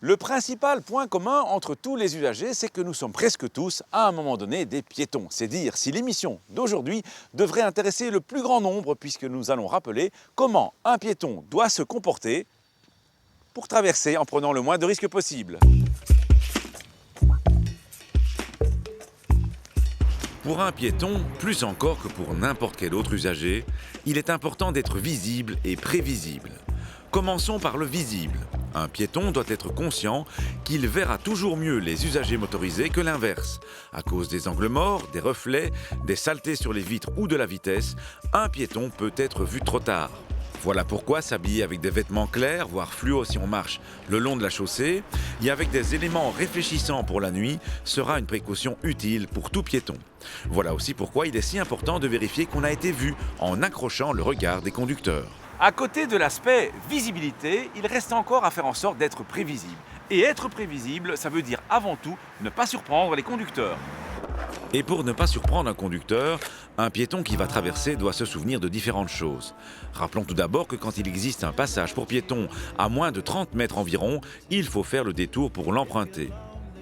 Le principal point commun entre tous les usagers, c'est que nous sommes presque tous, à un moment donné, des piétons. C'est dire si l'émission d'aujourd'hui devrait intéresser le plus grand nombre, puisque nous allons rappeler comment un piéton doit se comporter pour traverser en prenant le moins de risques possible. Pour un piéton, plus encore que pour n'importe quel autre usager, il est important d'être visible et prévisible. Commençons par le visible. Un piéton doit être conscient qu'il verra toujours mieux les usagers motorisés que l'inverse. À cause des angles morts, des reflets, des saletés sur les vitres ou de la vitesse, un piéton peut être vu trop tard. Voilà pourquoi s'habiller avec des vêtements clairs, voire fluo si on marche le long de la chaussée, et avec des éléments réfléchissants pour la nuit, sera une précaution utile pour tout piéton. Voilà aussi pourquoi il est si important de vérifier qu'on a été vu en accrochant le regard des conducteurs. À côté de l'aspect visibilité, il reste encore à faire en sorte d'être prévisible. Et être prévisible, ça veut dire avant tout ne pas surprendre les conducteurs. Et pour ne pas surprendre un conducteur, un piéton qui va traverser doit se souvenir de différentes choses. Rappelons tout d'abord que quand il existe un passage pour piétons à moins de 30 mètres environ, il faut faire le détour pour l'emprunter.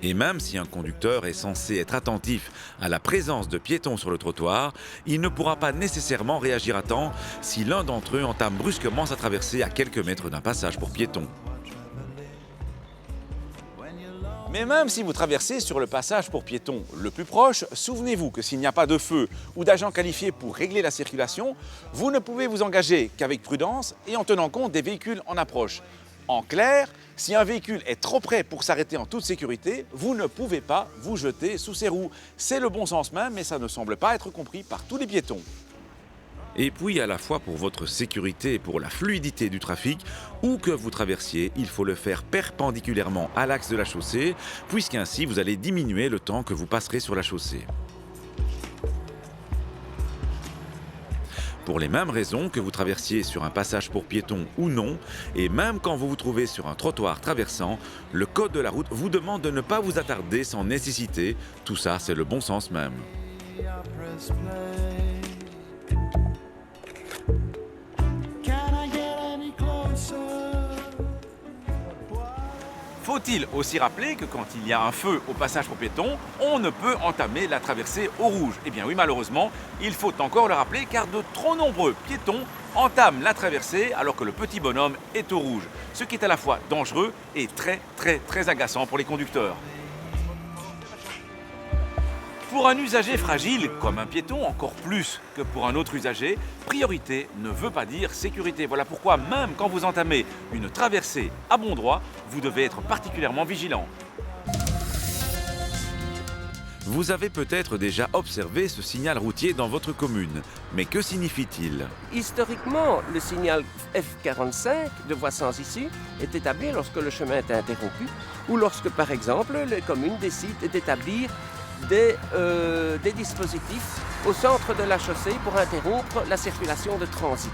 Et même si un conducteur est censé être attentif à la présence de piétons sur le trottoir, il ne pourra pas nécessairement réagir à temps si l'un d'entre eux entame brusquement sa traversée à quelques mètres d'un passage pour piétons. Mais même si vous traversez sur le passage pour piétons le plus proche, souvenez-vous que s'il n'y a pas de feu ou d'agent qualifié pour régler la circulation, vous ne pouvez vous engager qu'avec prudence et en tenant compte des véhicules en approche. En clair, si un véhicule est trop près pour s'arrêter en toute sécurité, vous ne pouvez pas vous jeter sous ses roues. C'est le bon sens même, mais ça ne semble pas être compris par tous les piétons. Et puis, à la fois pour votre sécurité et pour la fluidité du trafic, où que vous traversiez, il faut le faire perpendiculairement à l'axe de la chaussée, puisqu'ainsi vous allez diminuer le temps que vous passerez sur la chaussée. Pour les mêmes raisons que vous traversiez sur un passage pour piétons ou non, et même quand vous vous trouvez sur un trottoir traversant, le code de la route vous demande de ne pas vous attarder sans nécessité. Tout ça, c'est le bon sens même. Faut-il aussi rappeler que quand il y a un feu au passage pour piétons, on ne peut entamer la traversée au rouge? Eh bien oui, malheureusement, il faut encore le rappeler car de trop nombreux piétons entament la traversée alors que le petit bonhomme est au rouge, ce qui est à la fois dangereux et très agaçant pour les conducteurs. Pour un usager fragile, comme un piéton, encore plus que pour un autre usager, priorité ne veut pas dire sécurité. Voilà pourquoi même quand vous entamez une traversée à bon droit, vous devez être particulièrement vigilant. Vous avez peut-être déjà observé ce signal routier dans votre commune, mais que signifie-t-il? Historiquement, le signal F45 de voie sans issue est établi lorsque le chemin est interrompu ou lorsque, par exemple, les communes décident d'établir des dispositifs au centre de la chaussée pour interrompre la circulation de transit.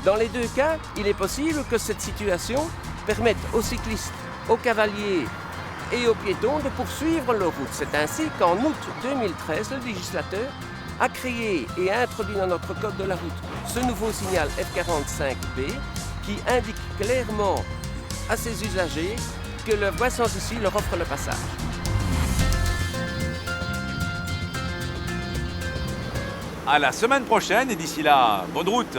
Dans les deux cas, il est possible que cette situation permette aux cyclistes, aux cavaliers et aux piétons de poursuivre leur route. C'est ainsi qu'en août 2013, le législateur a créé et a introduit dans notre code de la route ce nouveau signal F45B qui indique clairement à ses usagers que la voie sans issue leur offre le passage. À la semaine prochaine et d'ici là, bonne route!